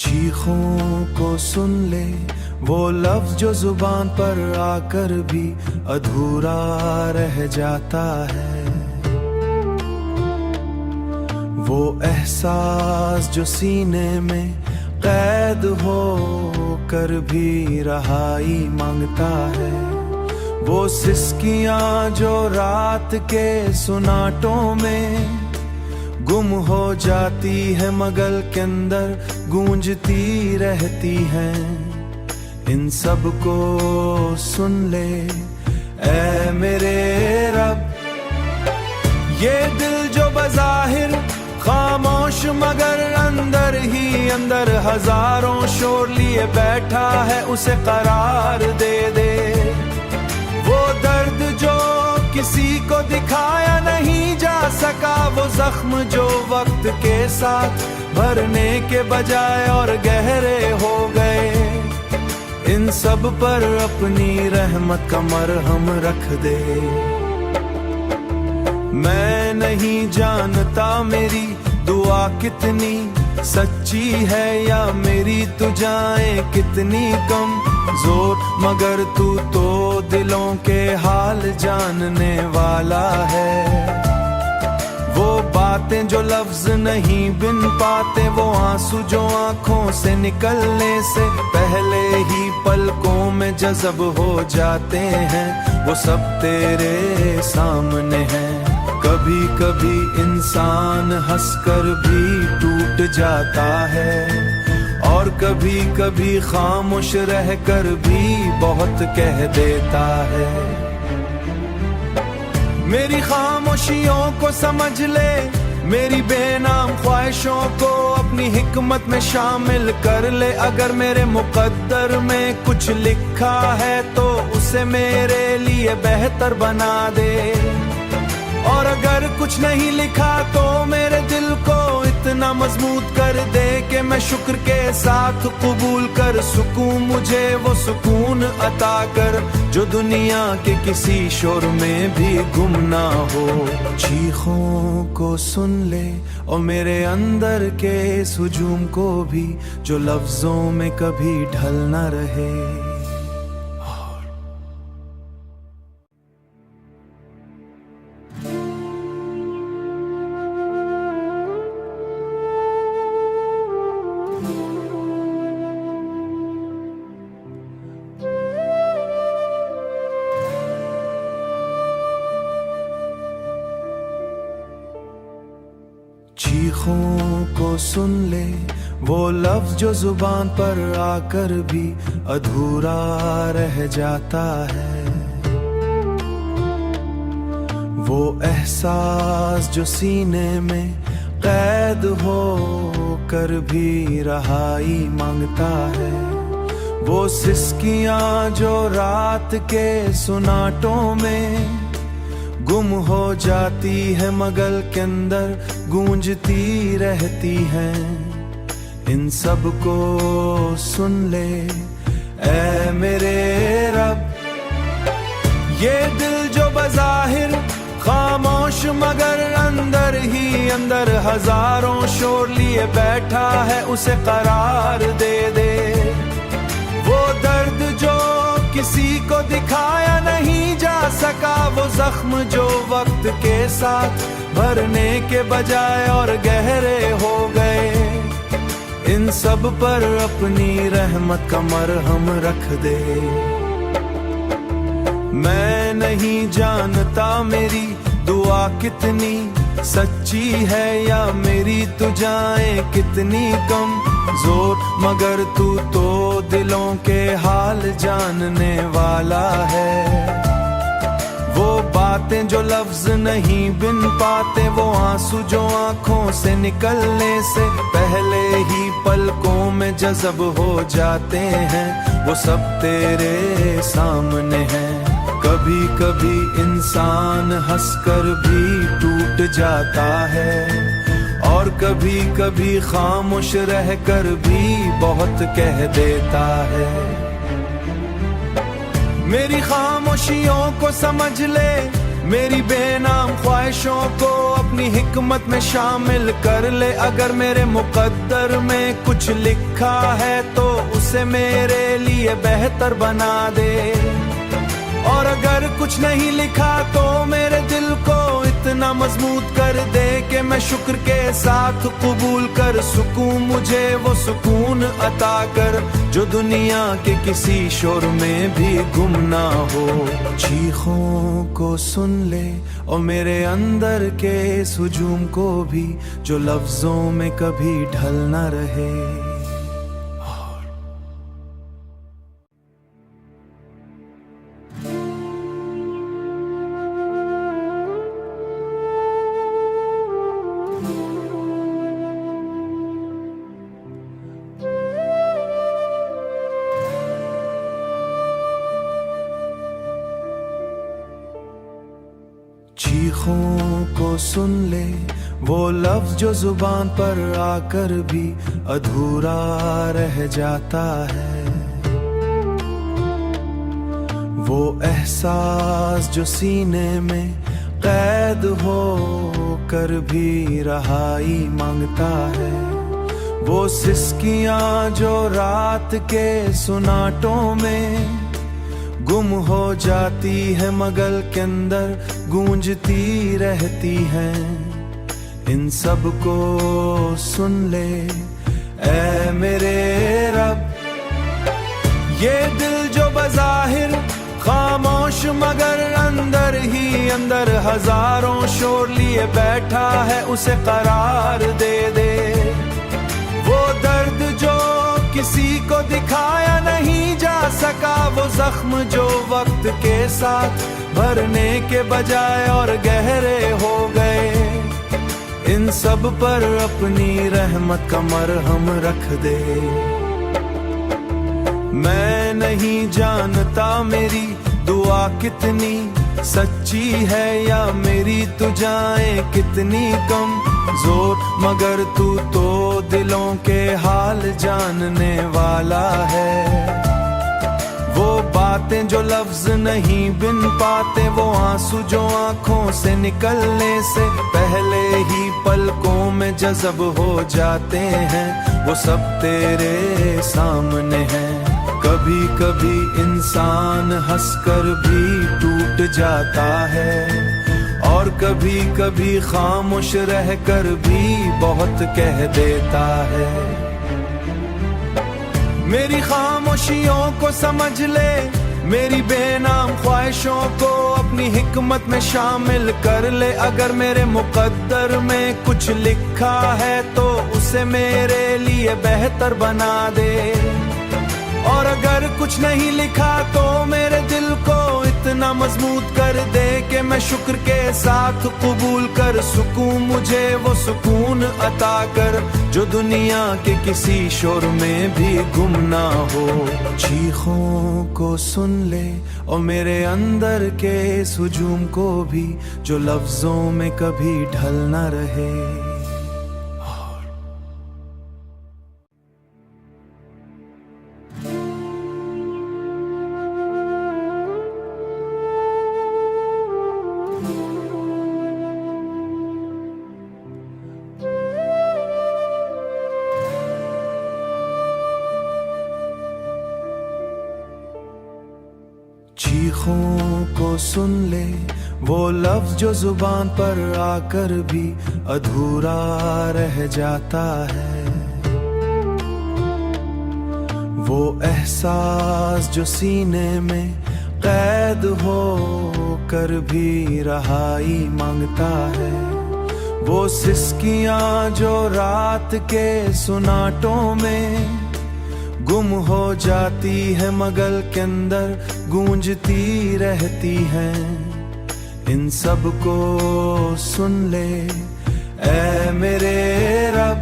चीखों को सुन ले वो लफ्ज जो जुबान पर आकर भी अधूरा रह जाता है, वो एहसास जो सीने में कैद हो कर भी रहाई मांगता है, वो सिसकियां जो रात के सुनाटों में गुम हो जाती है मगल के अंदर गूंजती रहती हैं। इन सब को सुन ले ऐ मेरे रब, ये दिल जो बज़ाहिर खामोश मगर अंदर ही अंदर हजारों शोर लिए बैठा है, उसे करार दे दे। वो दर्द जो किसी को दिखाया नहीं जा सका, वो जख्म जो वक्त के साथ भरने के बजाय और गहरे हो गए, इन सब पर अपनी रहमत का मरहम रख दे। मैं नहीं जानता मेरी दुआ कितनी सच्ची है या मेरी तुझाएं कितनी कम जोर, मगर तू तो दिलों के हाल जानने वाला है। वो बातें जो लफ्ज नहीं बिन पाते, वो आंसू जो आंखों से निकलने से पहले ही पलकों में जज़ब हो जाते हैं, वो सब तेरे सामने हैं। कभी कभी इंसान हंसकर भी टूट जाता है, और कभी कभी खामोश रहकर भी बहुत कह देता है। मेरी खामोशियों को समझ ले, मेरी बेनाम ख्वाहिशों को अपनी हिकमत में शामिल कर ले। अगर मेरे मुकद्दर में कुछ लिखा है तो उसे मेरे लिए बेहतर बना दे, और अगर कुछ नहीं लिखा तो मेरे दिल को इतना मजबूत कर दे कि मैं शुक्र के साथ कबूल कर सकूं। मुझे वो सुकून अता कर जो दुनिया के किसी शोर में भी गुम ना हो। चीखों को सुन ले और मेरे अंदर के सुजूम को भी, जो लफ्जों में कभी ढल ना रहे। चीखों को सुन ले वो लफ्ज जो जुबान पर आकर भी अधूरा रह जाता है, वो एहसास जो सीने में कैद हो कर भी रहाई मांगता है, वो सिसकियां जो रात के सुनाटों में गुम हो जाती है मगल के अंदर गूंजती रहती हैं। इन सब को सुन ले ऐ मेरे रब, ये दिल जो बज़ाहिर खामोश मगर अंदर ही अंदर हजारों शोर लिए बैठा है, उसे करार दे दे। वो दर्द जो किसी को दिखाया नहीं जा सका, वो जख्म जो वक्त के साथ भरने के बजाय और गहरे हो गए, इन सब पर अपनी रहमत का मरहम रख दे। मैं नहीं जानता मेरी दुआ कितनी सच्ची है या मेरी तुझाएं कितनी कम जोर, मगर तू तो दिलों के हाल जानने वाला है। वो बातें जो लफ्ज नहीं बिन पाते, वो आंसू जो आंखों से निकलने से पहले ही पलकों में जज़ब हो जाते हैं, वो सब तेरे सामने हैं। कभी कभी इंसान हंसकर भी टूट जाता है, और कभी कभी खामोश रहकर भी बहुत कह देता है। मेरी खामोशियों को समझ ले, मेरी बेनाम ख्वाहिशों को अपनी हिकमत में शामिल कर ले। अगर मेरे मुकद्दर में कुछ लिखा है तो उसे मेरे लिए बेहतर बना दे, और अगर कुछ नहीं लिखा तो मेरे दिल को इतना मजबूत कर दे कि मैं शुक्र के साथ कबूल कर सकूं। मुझे वो सुकून अता कर जो दुनिया के किसी शोर में भी गुम ना हो। चीखों को सुन ले और मेरे अंदर के सुजूम को भी, जो लफ्जों में कभी ढल ना रहे। चीखों को सुन ले वो लफ्ज जो जुबान पर आकर भी अधूरा रह जाता है, वो एहसास जो सीने में कैद हो कर भी रहाई मांगता है, वो सिसकियां जो रात के सुनाटों में गुम हो जाती है मगल के अंदर गूंजती रहती हैं। इन सब को सुन ले ऐ मेरे रब। ये दिल जो बज़ाहिर खामोश मगर अंदर ही अंदर हजारों शोर लिए बैठा है, उसे करार दे दे। वो दर्द जो किसी को दिखाया नहीं जा सका, वो जख्म जो वक्त के साथ भरने के बजाय और गहरे हो गए, इन सब पर अपनी रहमत का मरहम रख दे। मैं नहीं जानता मेरी दुआ कितनी सच्ची है या मेरी तुझाएं कितनी कम जोर, मगर तू तो दिलों के हाल जानने वाला है। वो बातें जो लफ्ज नहीं बिन पाते, वो आंसू जो आंखों से निकलने से पहले ही पलकों में जज़ब हो जाते हैं, वो सब तेरे सामने हैं। कभी कभी इंसान हंसकर भी टूट जाता है, और कभी कभी खामोश रहकर भी बहुत कह देता है। मेरी खामोशियों को समझ ले, मेरी बेनाम ख्वाहिशों को अपनी हिकमत में शामिल कर ले। अगर मेरे मुकद्दर में कुछ लिखा है तो उसे मेरे लिए बेहतर बना दे, और अगर कुछ नहीं लिखा तो मेरे दिल को इतना मजबूत कर दे कि मैं शुक्र के साथ कबूल कर सकूं। मुझे वो सुकून अता कर जो दुनिया के किसी शोर में भी गुम ना हो। चीखों को सुन ले और मेरे अंदर के सुजूम को भी, जो लफ्जों में कभी ढल ना रहे। चीखों को सुन ले वो लफ्ज जो जुबान पर आकर भी अधूरा रह जाता है, वो एहसास जो सीने में कैद हो कर भी रहाई मांगता है, वो सिसकियां जो रात के सुनाटों में गुम हो जाती है मगल के अंदर गूंजती रहती हैं। इन सब को सुन ले ऐ मेरे रब।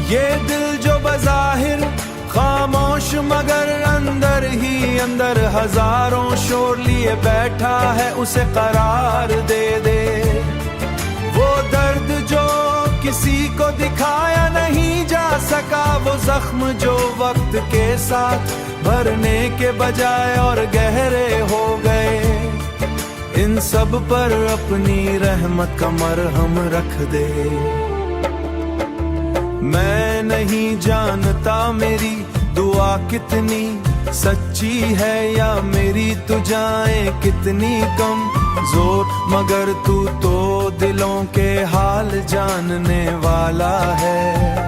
ये दिल जो बज़ाहिर खामोश मगर अंदर ही अंदर हजारों शोर लिए बैठा है, उसे करार दे दे। वो दर्द जो किसी को दिखाया नहीं जा सका, वो जख्म जो वक्त के साथ भरने के बजाय और गहरे हो गए, इन सब पर अपनी रहमत का मरहम रख दे। मैं नहीं जानता मेरी दुआ कितनी सच्ची है या मेरी तुझाएं कितनी कम जोर, मगर तू तो दिलों के हाल जानने वाला है।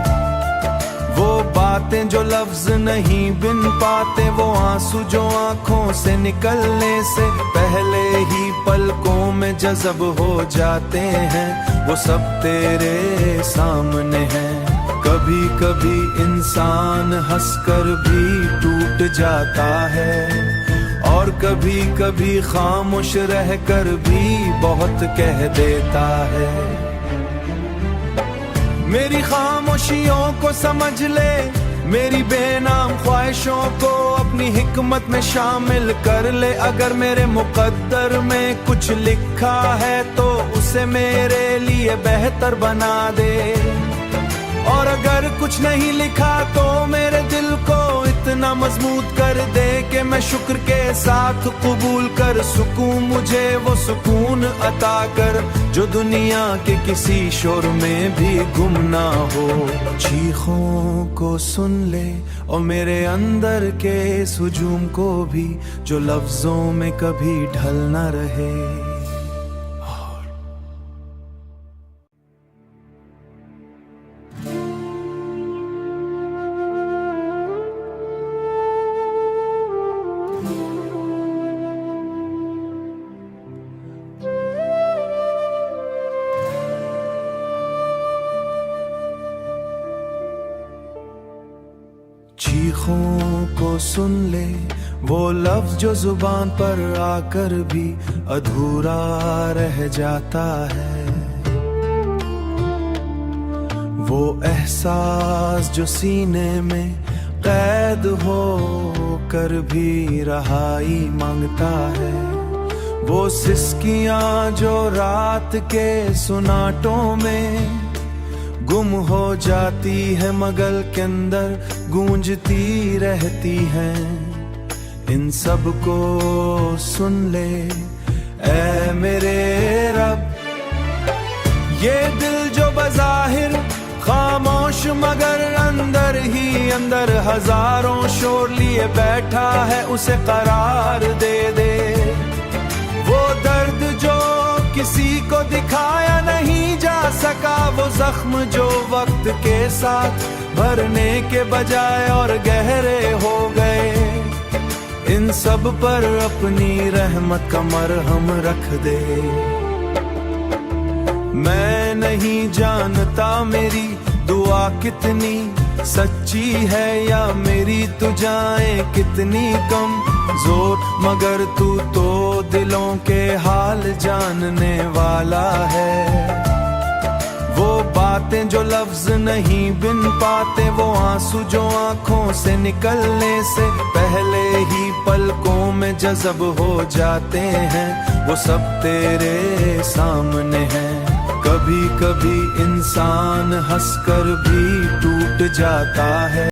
वो बातें जो लफ्ज नहीं बिन पाते, वो आंसू जो आंखों से निकलने से पहले ही पलकों में जज़ब हो जाते हैं, वो सब तेरे सामने हैं। कभी कभी इंसान हंसकर भी टूट जाता है, और कभी कभी खामोश रहकर भी बहुत कह देता है। मेरी खामोशियों को समझ ले, मेरी बेनाम ख्वाहिशों को अपनी हिकमत में शामिल कर ले। अगर मेरे मुकद्दर में कुछ लिखा है तो उसे मेरे लिए बेहतर बना दे, और अगर कुछ नहीं लिखा तो मेरे दिल को इतना मजबूत कर दे कि मैं शुक्र के साथ कबूल कर सकूं। मुझे वो सुकून अता कर जो दुनिया के किसी शोर में भी गुम ना हो। चीखों को सुन ले और मेरे अंदर के सुजूम को भी, जो लफ्जों में कभी ढल ना रहे। चीखों को सुन ले, वो लफ्ज जो जुबान पर आकर भी अधूरा रह जाता है। वो एहसास जो सीने में कैद हो कर भी रहाई मांगता है। वो सिसकियां जो रात के सुनाटों में गुम हो जाती है, मगल के अंदर गूंजती रहती हैं। इन सब को सुन ले ऐ मेरे रब। ये दिल जो बज़ाहिर खामोश मगर अंदर ही अंदर हजारों शोर लिए बैठा है, उसे करार दे दे। वो दर्द जो किसी को दिखाया नहीं जा सका, वो जख्म जो वक्त के साथ भरने के बजाय और गहरे हो गए, इन सब पर अपनी रहमत का मरहम रख दे। मैं नहीं जानता मेरी दुआ कितनी सच्ची है या मेरी तुझाएं कितनी कम जोर, मगर तू तो दिलों के हाल जानने वाला है। वो बातें जो लफ्ज नहीं बिन पाते, वो आंसू जो आंखों से निकलने से पहले ही पलकों में जज़ब हो जाते हैं, वो सब तेरे सामने हैं। कभी कभी इंसान हंसकर भी टूट जाता है।